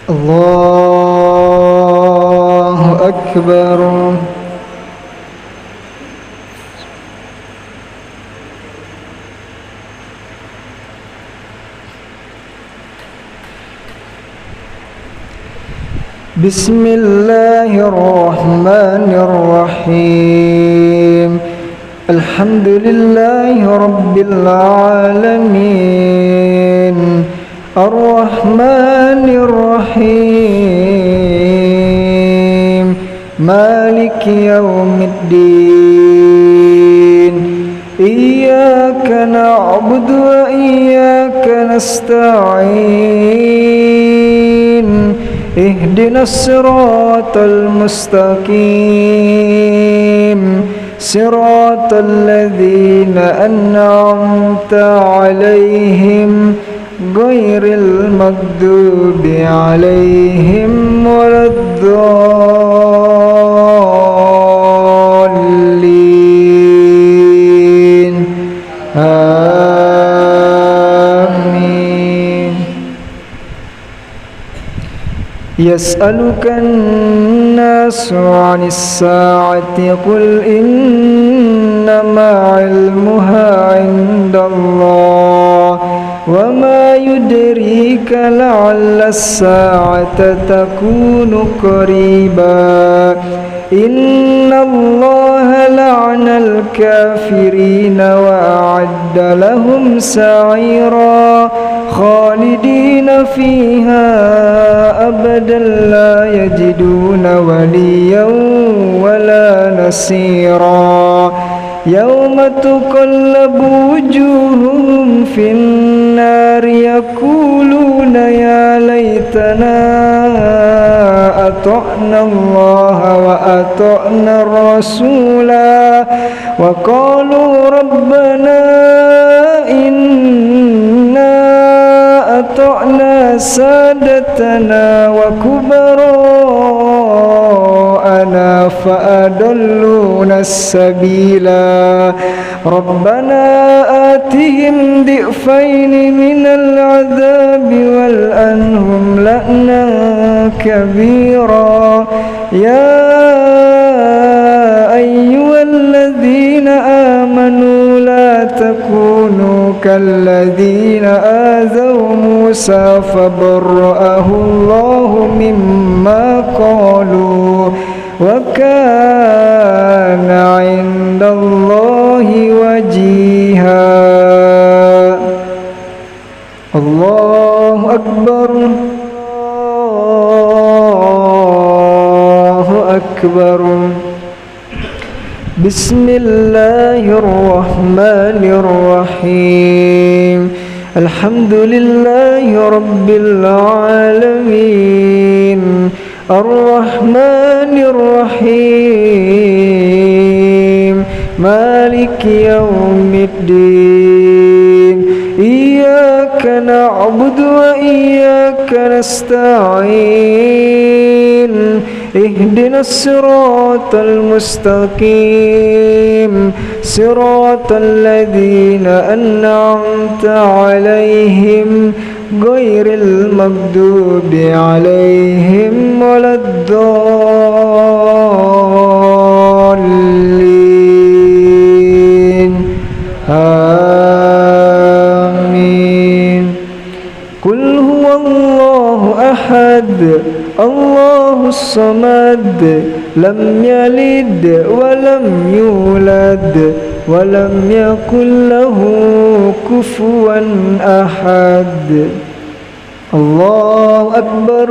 الله أكبر. بسم الله الرحمن الرحيم. الحمد لله رب العالمين الرحمن الرحيم مالك يوم الدين إياك نعبد وإياك نستعين اهدنا الصراط المستقيم صراط الذين أنعمت عليهم غير المغضوب عليهم ولا الضالين آمين. يسألك الناس عن الساعة قل إنما علمها عند الله وما يدريك لعل الساعة تكون قريبا إن الله لعن الكافرين وأعد لهم سعيرا خالدين فيها أبدا لا يجدون وليا ولا نصيرا يوم تقلب وجوههم في النار يقولون يا ليتنا أطعنا الله وأطعنا الرسولا وقالوا ربنا إنا أطعنا سادتنا وكبراءنا فأضلونا السبيلا ربنا آتهم ضعفين من العذاب والأنهم لعنا كبيرا يا أيها الذين آمنوا لا تكونوا كالذين آذوا موسى فبرأه الله مما قالوا وكان عند الله وجيها. الله أكبر. الله أكبر. بسم الله الرحمن الرحيم الحمد لله رب العالمين الرحمن الرحيم مالك يوم الدين إياك نعبد وإياك نستعين اهدنا الصراط المستقيم صراط الذين أنعمت عليهم غير المغضوب عليهم ولا الضالين آمين. قل هو الله أحد الله الصمد لم يلد ولم يولد ولم يكن له كفوا أحد. الله أكبر.